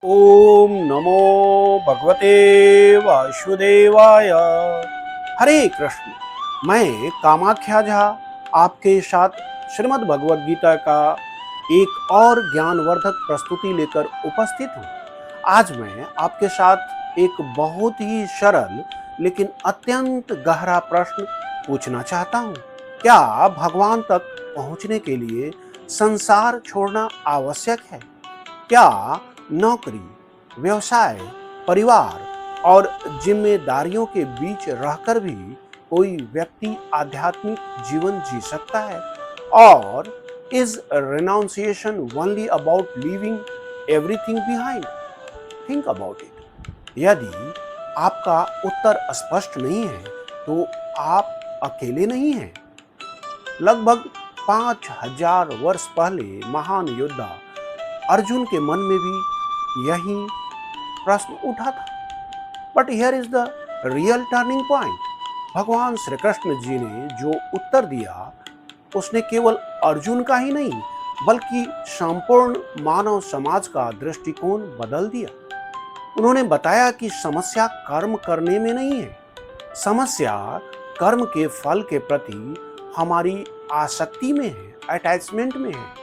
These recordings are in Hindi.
ओम नमो भगवते वासुदेवाय। हरे कृष्ण। मैं कामाख्या झा आपके साथ श्रीमद् भगवद गीता का एक और ज्ञानवर्धक प्रस्तुति लेकर उपस्थित हूँ। आज मैं आपके साथ एक बहुत ही सरल लेकिन अत्यंत गहरा प्रश्न पूछना चाहता हूँ। क्या भगवान तक पहुँचने के लिए संसार छोड़ना आवश्यक है? क्या नौकरी, व्यवसाय, परिवार और जिम्मेदारियों के बीच रहकर भी कोई व्यक्ति आध्यात्मिक जीवन जी सकता है? और is renunciation only about leaving everything behind? Think about it. यदि आपका उत्तर स्पष्ट नहीं है तो आप अकेले नहीं हैं। लगभग 5000 वर्ष पहले महान योद्धा अर्जुन के मन में भी यही प्रश्न उठा था। But here is the real turning point. भगवान श्री कृष्ण जी ने जो उत्तर दिया उसने केवल अर्जुन का ही नहीं बल्कि संपूर्ण मानव समाज का दृष्टिकोण बदल दिया। उन्होंने बताया कि समस्या कर्म करने में नहीं है, समस्या कर्म के फल के प्रति हमारी आसक्ति में है, अटैचमेंट में है।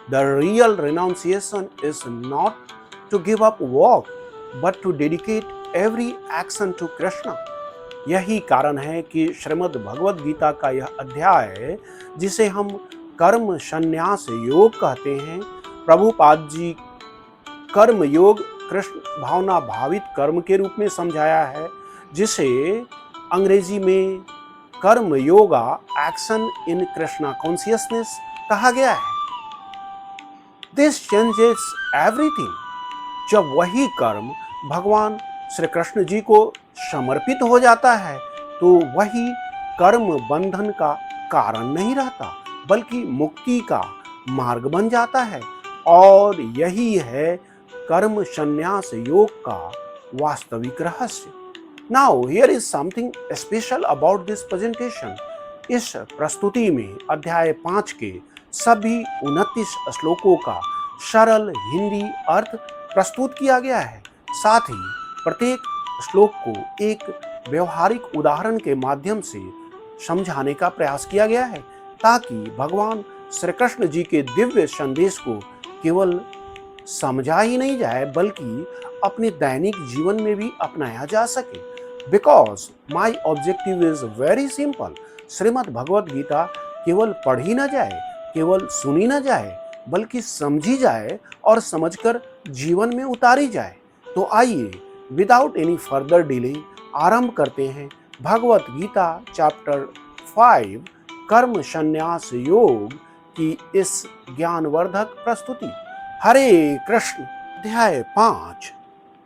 The real renunciation is not to give up work, but to dedicate every action to Krishna. यही कारण है कि श्रीमद् भगवद गीता का यह अध्याय, जिसे हम कर्म संन्यास योग कहते हैं, प्रभुपाद जी कर्म योग कृष्ण भावना भावित कर्म के रूप में समझाया है, जिसे अंग्रेजी में कर्म yoga action in Krishna consciousness कहा गया है। This changes everything. जब वही कर्म भगवान श्री कृष्ण जी को समर्पित हो जाता है तो वही कर्म बंधन का कारण नहीं रहता बल्कि मुक्ति का मार्ग बन जाता है। और यही है कर्म संन्यास योग का वास्तविक रहस्य। Now here is something special about this presentation. इस प्रस्तुति में अध्याय 5 के सभी 29 श्लोकों का सरल हिंदी अर्थ प्रस्तुत किया गया है। साथ ही प्रत्येक श्लोक को एक व्यवहारिक उदाहरण के माध्यम से समझाने का प्रयास किया गया है ताकि भगवान श्री कृष्ण जी के दिव्य संदेश को केवल समझा ही नहीं जाए बल्कि अपने दैनिक जीवन में भी अपनाया जा सके। Because my objective is very simple. Shrimad Bhagavad Gita केवल पढ़ी ना जाए, केवल सुनी ना जाए, बल्कि समझी जाए और समझकर जीवन में उतारी जाए। तो आइए विदाउट एनी फर्दर डिले आरंभ करते हैं भगवत गीता चैप्टर 5 कर्म संन्यास योग की इस ज्ञानवर्धक प्रस्तुति। हरे कृष्ण। अध्याय 5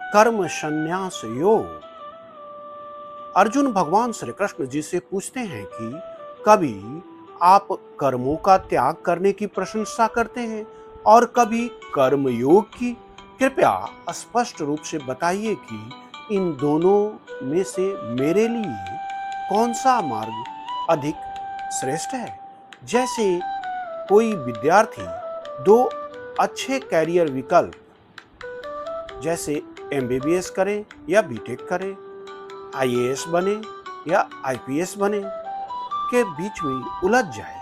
कर्म संन्यास योग। अर्जुन भगवान श्री कृष्ण जी से पूछते हैं कि कभी आप कर्मों का त्याग करने की प्रशंसा करते हैं और कभी कर्म योग की। कृपया स्पष्ट रूप से बताइए कि इन दोनों में से मेरे लिए कौन सा मार्ग अधिक श्रेष्ठ है। जैसे कोई विद्यार्थी दो अच्छे कैरियर विकल्प जैसे एमबीबीएस करे या बीटेक करे, आईएएस बने या आईपीएस बने के बीच में उलझ जाए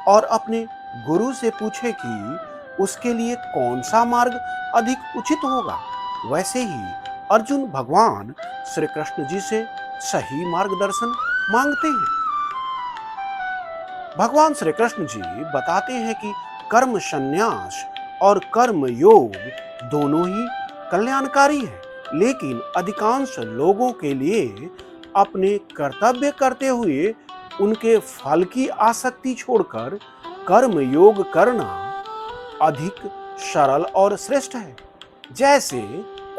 और अपने गुरु से पूछे कि उसके लिए कौन सा मार्ग अधिक उचित होगा, वैसे ही अर्जुन भगवान श्री कृष्ण जी से सही मार्गदर्शन मांगते हैं। भगवान श्री कृष्ण जी बताते हैं कि कर्म संन्यास और कर्म योग दोनों ही कल्याणकारी है, लेकिन अधिकांश लोगों के लिए अपने कर्तव्य करते हुए उनके फल की आसक्ति छोड़कर कर्म योग करना अधिक सरल और श्रेष्ठ है। जैसे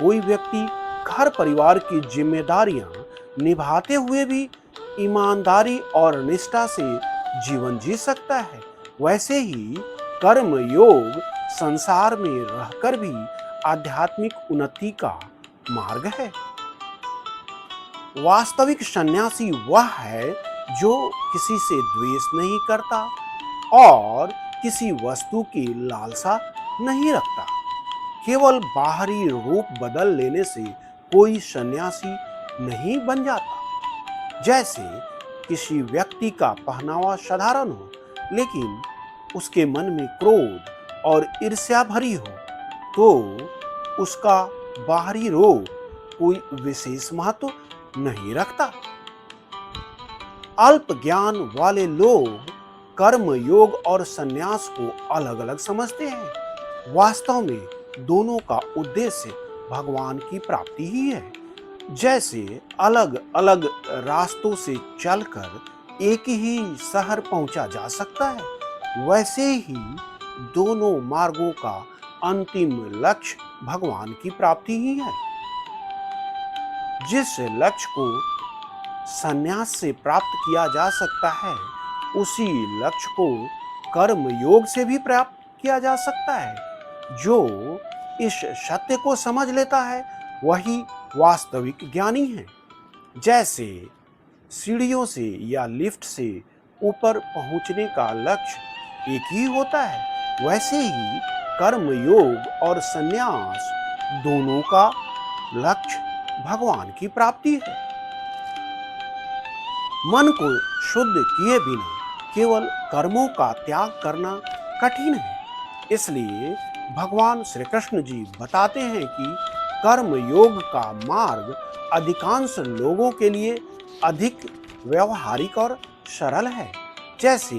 कोई व्यक्ति घर परिवार की जिम्मेदारियां निभाते हुए भी ईमानदारी और निष्ठा से जीवन जी सकता है, वैसे ही कर्म योग संसार में रहकर भी आध्यात्मिक उन्नति का मार्ग है। वास्तविक सन्यासी वह है जो किसी से द्वेष नहीं करता और किसी वस्तु की लालसा नहीं रखता, केवल बाहरी रूप बदल लेने से कोई सन्यासी नहीं बन जाता। जैसे किसी व्यक्ति का पहनावा साधारण हो, लेकिन उसके मन में क्रोध और ईर्ष्या भरी हो, तो उसका बाहरी रूप कोई विशेष महत्व नहीं रखता। अल्प ज्ञान वाले लोग कर्म योग और संन्यास को अलग अलग समझते हैं। वास्तव में दोनों का उद्देश्य भगवान की प्राप्ति ही है। जैसे अलग अलग रास्तों से चलकर एक ही शहर पहुंचा जा सकता है, वैसे ही दोनों मार्गों का अंतिम लक्ष्य भगवान की प्राप्ति ही है। जिस लक्ष्य को संन्यास से प्राप्त किया जा सकता है, उसी लक्ष्य को कर्म योग से भी प्राप्त किया जा सकता है। जो इस सत्य को समझ लेता है, वही वास्तविक ज्ञानी है। जैसे सीढ़ियों से या लिफ्ट से ऊपर पहुंचने का लक्ष्य एक ही होता है, वैसे ही कर्म योग और संन्यास दोनों का लक्ष्य भगवान की प्राप्ति है। मन को शुद्ध किए बिना केवल कर्मों का त्याग करना कठिन है। इसलिए भगवान श्री कृष्ण जी बताते हैं कि कर्म योग का मार्ग अधिकांश लोगों के लिए अधिक व्यवहारिक और सरल है। जैसे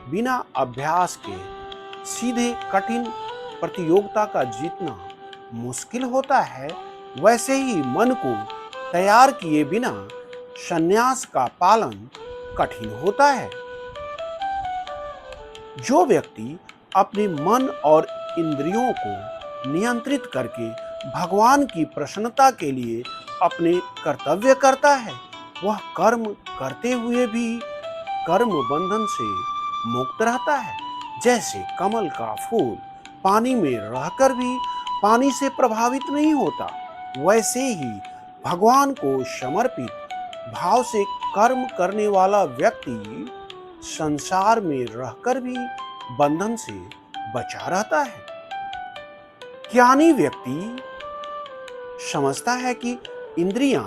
बिना अभ्यास के सीधे कठिन प्रतियोगिता का जीतना मुश्किल होता है, वैसे ही मन को तैयार किए बिना संन्यास का पालन कठिन होता है। जो व्यक्ति अपने मन और इंद्रियों को नियंत्रित करके भगवान की प्रसन्नता के लिए अपने कर्तव्य करता है, वह कर्म करते हुए भी कर्म बंधन से मुक्त रहता है। जैसे कमल का फूल पानी में रहकर भी पानी से प्रभावित नहीं होता, वैसे ही भगवान को समर्पित भाव से कर्म करने वाला व्यक्ति संसार में रहकर भी बंधन से बचा रहता है। ज्ञानी व्यक्ति समझता है कि इंद्रियां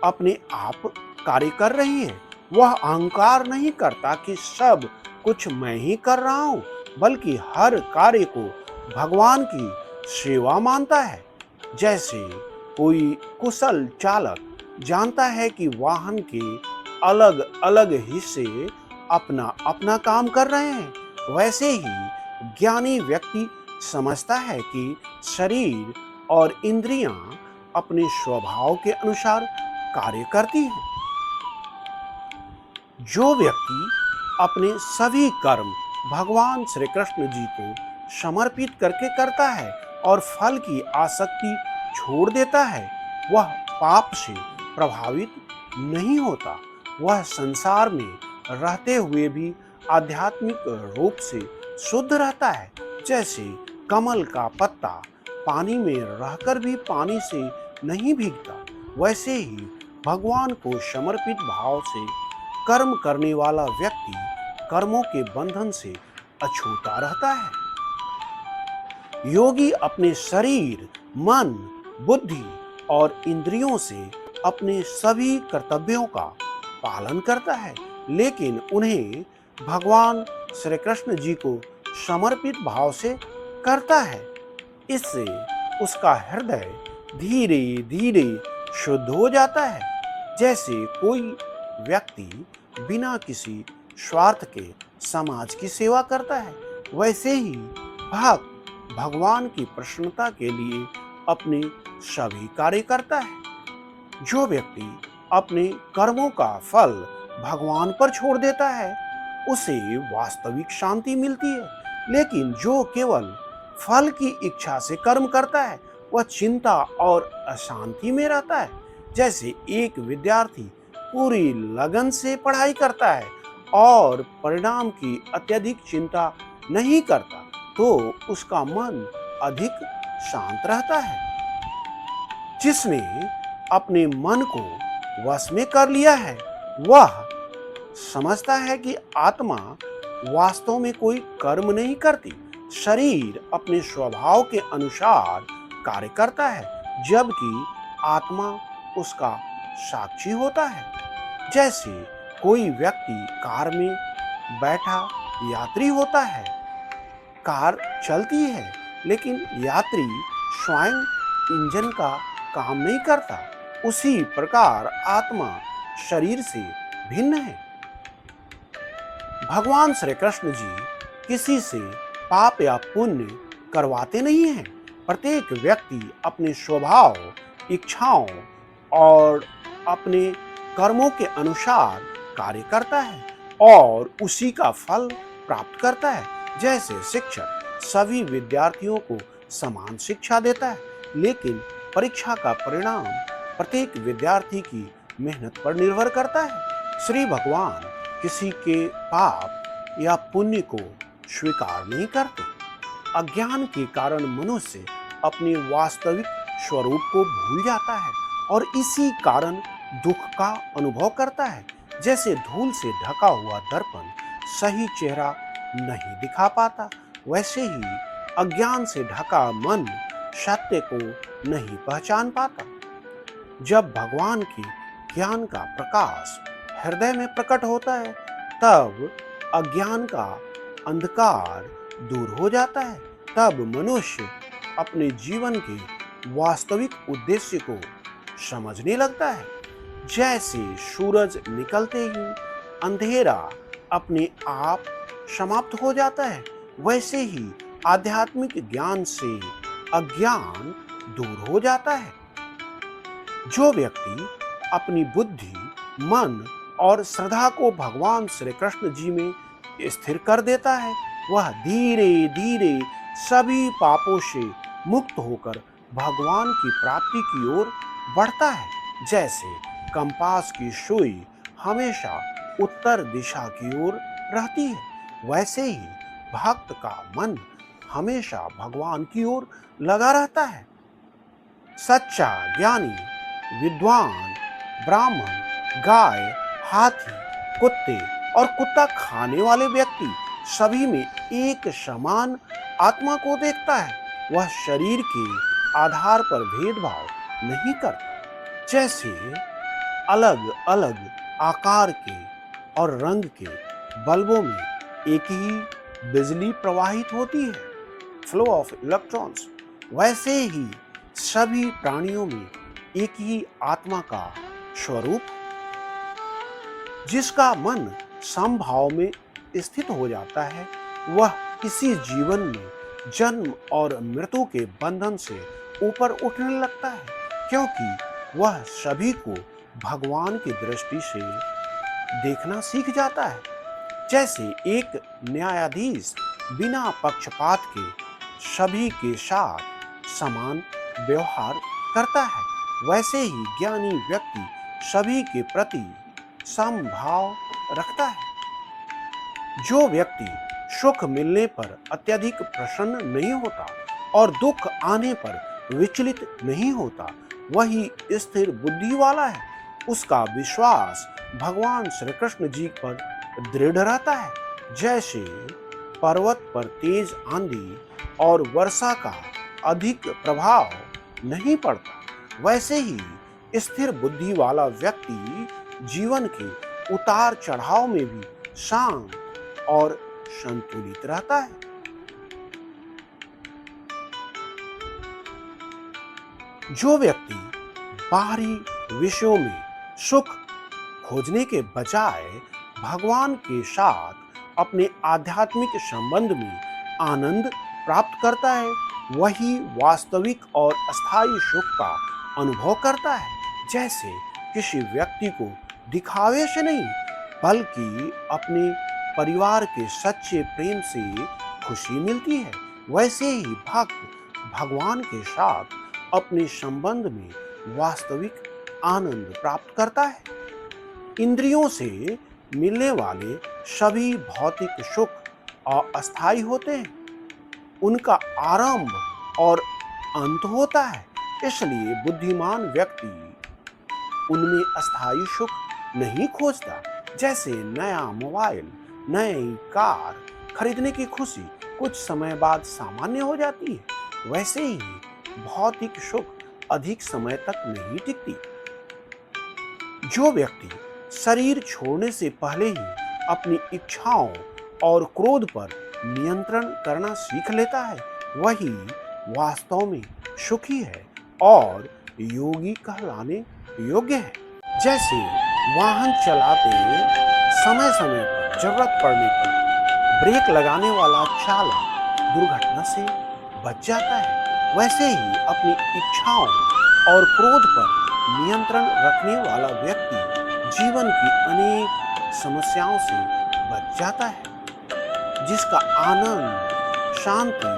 अपने आप कार्य कर रही है। वह अहंकार नहीं करता कि सब कुछ मैं ही कर रहा हूं, बल्कि हर कार्य को भगवान की सेवा मानता है। जैसे कोई कुशल चालक जानता है कि वाहन के अलग अलग हिस्से अपना अपना काम कर रहे हैं, वैसे ही ज्ञानी व्यक्ति समझता है कि शरीर और इंद्रियां अपने स्वभाव के अनुसार कार्य करती हैं। जो व्यक्ति अपने सभी कर्म भगवान श्री कृष्ण जी को समर्पित करके करता है और फल की आसक्ति छोड़ देता है, वह पाप से प्रभावित नहीं होता। वह संसार में रहते हुए भी आध्यात्मिक रूप से शुद्ध रहता है। जैसे कमल का पत्ता पानी में रहकर भी पानी से नहीं भीगता, वैसे ही भगवान को समर्पित भाव से कर्म करने वाला व्यक्ति कर्मों के बंधन से अछूता रहता है। योगी अपने शरीर, मन, बुद्धि और इंद्रियों से अपने सभी कर्तव्यों का पालन करता है, लेकिन उन्हें भगवान श्री कृष्ण जी को समर्पित भाव से करता है। इससे उसका हृदय धीरे धीरे शुद्ध हो जाता है। जैसे कोई व्यक्ति बिना किसी स्वार्थ के समाज की सेवा करता है, वैसे ही भक्त भगवान की प्रसन्नता के लिए अपने सभी कार्य करता है। जो व्यक्ति अपने कर्मों का फल भगवान पर छोड़ देता है, उसे वास्तविक शांति मिलती है। लेकिन जो केवल फल की इच्छा से कर्म करता है, वह चिंता और अशांति में रहता है। जैसे एक विद्यार्थी पूरी लगन से पढ़ाई करता है और परिणाम की अत्यधिक चिंता नहीं करता, तो उसका मन अधिक शांत रहता है। जिसने अपने मन को वश में कर लिया है, वह समझता है कि आत्मा वास्तव में कोई कर्म नहीं करती। शरीर अपने स्वभाव के अनुसार कार्य करता है, जबकि आत्मा उसका साक्षी होता है। जैसे कोई व्यक्ति कार में बैठा यात्री होता है, कार चलती है लेकिन यात्री स्वयं इंजन का काम नहीं करता। उसी प्रकार आत्मा शरीर से भिन्न है। भगवान श्री कृष्ण जी किसी से पाप या पुण्य करवाते नहीं हैं। प्रत्येक व्यक्ति अपने स्वभाव, इच्छाओं और अपने कर्मों के अनुसार कार्य करता है और उसी का फल प्राप्त करता है। जैसे शिक्षक सभी विद्यार्थियों को समान शिक्षा देता है, लेकिन परीक्षा का परिणाम प्रत्येक विद्यार्थी की मेहनत पर निर्भर करता है। श्री भगवान किसी के पाप या पुण्य को स्वीकार नहीं करते। अज्ञान के कारण मनुष्य अपने वास्तविक स्वरूप को भूल जाता है और इसी कारण दुख का अनुभव करता है। जैसे धूल से ढका हुआ दर्पण सही चेहरा नहीं दिखा पाता, वैसे ही अज्ञान से ढका मन सत्य को नहीं पहचान पाता। जब भगवान के ज्ञान का प्रकाश हृदय में प्रकट होता है, तब अज्ञान का अंधकार दूर हो जाता है। तब मनुष्य अपने जीवन के वास्तविक उद्देश्य को समझने लगता है। जैसे सूरज निकलते ही अंधेरा अपने आप समाप्त हो जाता है, वैसे ही आध्यात्मिक ज्ञान से अज्ञान दूर हो जाता है। जो व्यक्ति अपनी बुद्धि, मन और श्रद्धा को भगवान श्री कृष्ण जी में स्थिर कर देता है, वह धीरे धीरे सभी पापों से मुक्त होकर भगवान की प्राप्ति की ओर बढ़ता है। जैसे कंपास की सुई हमेशा उत्तर दिशा की ओर रहती है, वैसे ही भक्त का मन हमेशा भगवान की ओर लगा रहता है। सच्चा ज्ञानी, विद्वान, ब्राह्मण, गाय, हाथी, कुत्ते और कुत्ता खाने वाले व्यक्ति सभी में एक समान आत्मा को देखता है। वह शरीर के आधार पर भेदभाव नहीं करता। जैसे अलग अलग आकार के और रंग के बल्बों में एक ही बिजली प्रवाहित होती है, फ्लो ऑफ इलेक्ट्रॉन्स, वैसे ही सभी प्राणियों में एक ही आत्मा का स्वरूप, जिसका मन समभाव में स्थित हो जाता है, वह इसी जीवन में जन्म और मृत्यु के बंधन से ऊपर उठने लगता है, क्योंकि वह सभी को भगवान की दृष्टि से देखना सीख जाता है। जैसे एक न्यायाधीश बिना पक्षपात के सभी के साथ समान व्यवहार करता है, वैसे ही ज्ञानी व्यक्ति सभी के प्रति समभाव रखता है। जो व्यक्ति सुख मिलने पर अत्यधिक प्रसन्न नहीं होता और दुख आने पर विचलित नहीं होता, वही स्थिर बुद्धि वाला है। उसका विश्वास भगवान श्री कृष्ण जी पर दृढ़ रहता है। जैसे पर्वत पर तेज आंधी और वर्षा का अधिक प्रभाव नहीं पड़ता, वैसे ही स्थिर बुद्धि वाला व्यक्ति जीवन के उतार चढ़ाव में भी शांत और संतुलित रहता है। जो व्यक्ति बाहरी विषयों में सुख खोजने के बजाय भगवान के साथ अपने आध्यात्मिक संबंध में आनंद प्राप्त करता है, वही वास्तविक और अस्थायी सुख का अनुभव करता है। जैसे किसी व्यक्ति को दिखावे से नहीं, बल्कि अपने परिवार के सच्चे प्रेम से खुशी मिलती है, वैसे ही भक्त भगवान के साथ अपने संबंध में वास्तविक आनंद प्राप्त करता है। इंद्रियों से मिलने वाले सभी भौतिक सुख अस्थायी होते हैं, उनका आरंभ और अंत होता है। इसलिए बुद्धिमान व्यक्ति उनमें अस्थायी सुख नहीं खोजता। जैसे नया मोबाइल, नई कार खरीदने की खुशी कुछ समय बाद सामान्य हो जाती है, वैसे ही भौतिक सुख अधिक समय तक नहीं टिकती। जो व्यक्ति शरीर छोड़ने से पहले ही अपनी इच्छाओं और क्रोध पर नियंत्रण करना सीख लेता है, वही वास्तव में सुखी है और योगी कहलाने योग्य है। जैसे वाहन चलाते समय समय पर जरूरत पड़ने पर ब्रेक लगाने वाला चालक दुर्घटना से बच जाता है, वैसे ही अपनी इच्छाओं और क्रोध पर नियंत्रण रखने वाला व्यक्ति जीवन की अनेक समस्याओं से बच जाता है, जिसका आनंद, शांति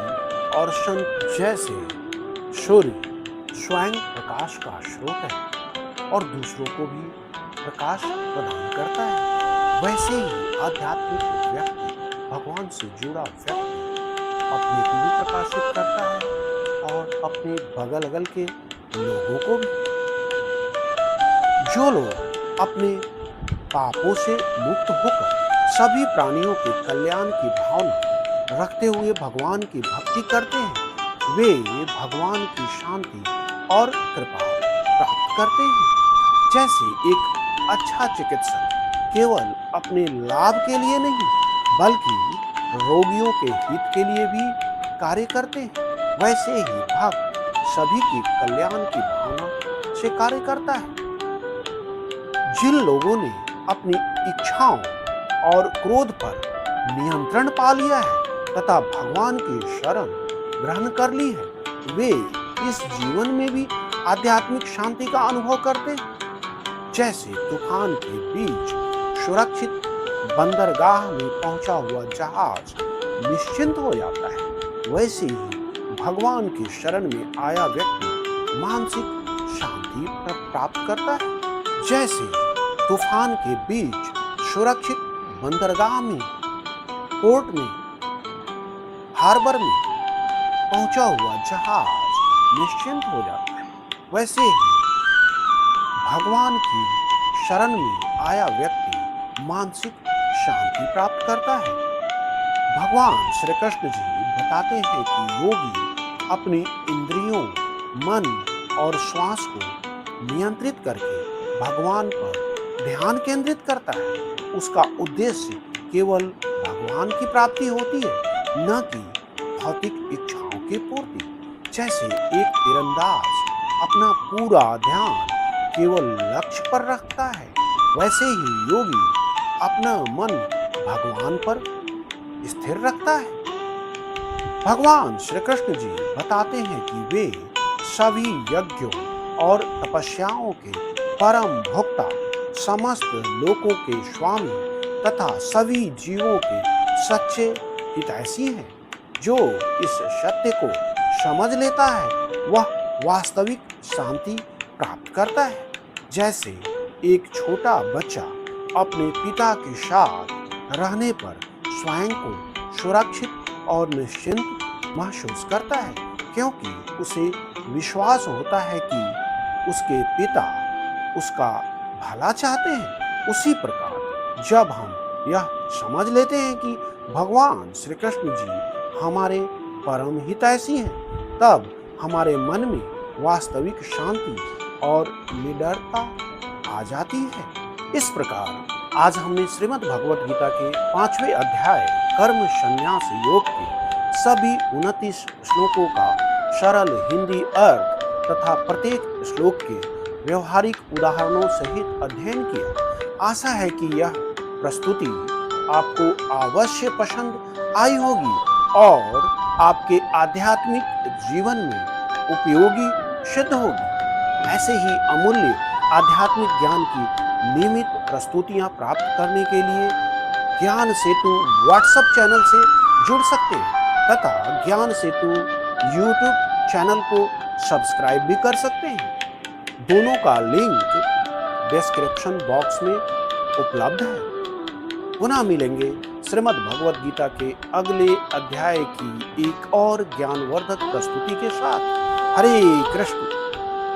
और संत जैसे सूर्य स्वयं प्रकाश का स्रोत है और दूसरों को भी प्रकाश प्रदान करता है, वैसे ही आध्यात्मिक व्यक्ति, भगवान से जुड़ा व्यक्ति अपने को भी प्रकाशित करता है और अपने बगल अगल के लोगों को भी। जो लोग अपने पापों से मुक्त होकर सभी प्राणियों के कल्याण की भावना रखते हुए भगवान की भक्ति करते हैं, वे भगवान की शांति और कृपा प्राप्त करते हैं। जैसे एक अच्छा चिकित्सक केवल अपने लाभ के लिए नहीं बल्कि रोगियों के हित के लिए भी कार्य करते हैं, वैसे ही भक्त सभी के कल्याण की भावना से कार्य करता है। जिन लोगों ने अपनी इच्छाओं और क्रोध पर नियंत्रण पा लिया है तथा भगवान की शरण ग्रहण कर ली है, वे इस जीवन में भी आध्यात्मिक शांति का अनुभव करते हैं। जैसे तूफान के बीच सुरक्षित बंदरगाह में पहुंचा हुआ जहाज निश्चिंत हो जाता है, वैसे ही भगवान की शरण में आया व्यक्ति मानसिक शांति प्राप्त करता है। जैसे तूफान के बीच सुरक्षित बंदरगाह में, पोर्ट में, हार्बर में पहुंचा हुआ जहाज निश्चिंत हो जाता है, वैसे ही भगवान की शरण में आया व्यक्ति मानसिक शांति प्राप्त करता है। भगवान श्री कृष्ण जी बताते हैं कि योगी अपनी इंद्रियों, मन और श्वास को नियंत्रित करके भगवान पर ध्यान केंद्रित करता है। उसका उद्देश्य केवल भगवान की प्राप्ति होती है, न कि भौतिक इच्छाओं की पूर्ति। जैसे एक तीरंदाज अपना पूरा ध्यान केवल लक्ष्य पर रखता है, वैसे ही योगी अपना मन भगवान पर स्थिर रखता है। भगवान श्री कृष्ण जी बताते हैं कि वे सभी यज्ञों और तपस्याओं के परम भोक्ता, समस्त लोकों के स्वामी तथा सभी जीवों के सच्चे हितैषी हैं। जो इस सत्य को समझ लेता है वह वास्तविक शांति प्राप्त करता है। जैसे एक छोटा बच्चा अपने पिता के साथ रहने पर स्वयं को सुरक्षित और निश्चिंत महसूस करता है, क्योंकि उसे विश्वास होता है कि उसके पिता उसका भला चाहते हैं। उसी प्रकार जब हम यह समझ लेते हैं कि भगवान श्री कृष्ण जी हमारे परम हितैषी हैं, तब हमारे मन में वास्तविक शांति और निडरता आ जाती है। इस प्रकार आज हमने श्रीमद् भगवद गीता के 5वें अध्याय कर्म संन्यास योग के सभी 29 श्लोकों का सरल हिंदी अर्थ तथा प्रत्येक श्लोक के व्यवहारिक उदाहरणों सहित अध्ययन किया। आशा है कि यह प्रस्तुति आपको अवश्य पसंद आई होगी और आपके आध्यात्मिक जीवन में उपयोगी सिद्ध होगी। ऐसे ही अमूल्य आध्यात्मिक ज्ञान की नियमित प्रस्तुतियां प्राप्त करने के लिए ज्ञान सेतु व्हाट्सएप चैनल से जुड़ सकते हैं तथा ज्ञान सेतु यूट्यूब चैनल को सब्सक्राइब भी कर सकते हैं। दोनों का लिंक डिस्क्रिप्शन बॉक्स में उपलब्ध है। पुनः मिलेंगे श्रीमद् भगवद गीता के अगले अध्याय की एक और ज्ञानवर्धक प्रस्तुति के साथ। हरे कृष्ण।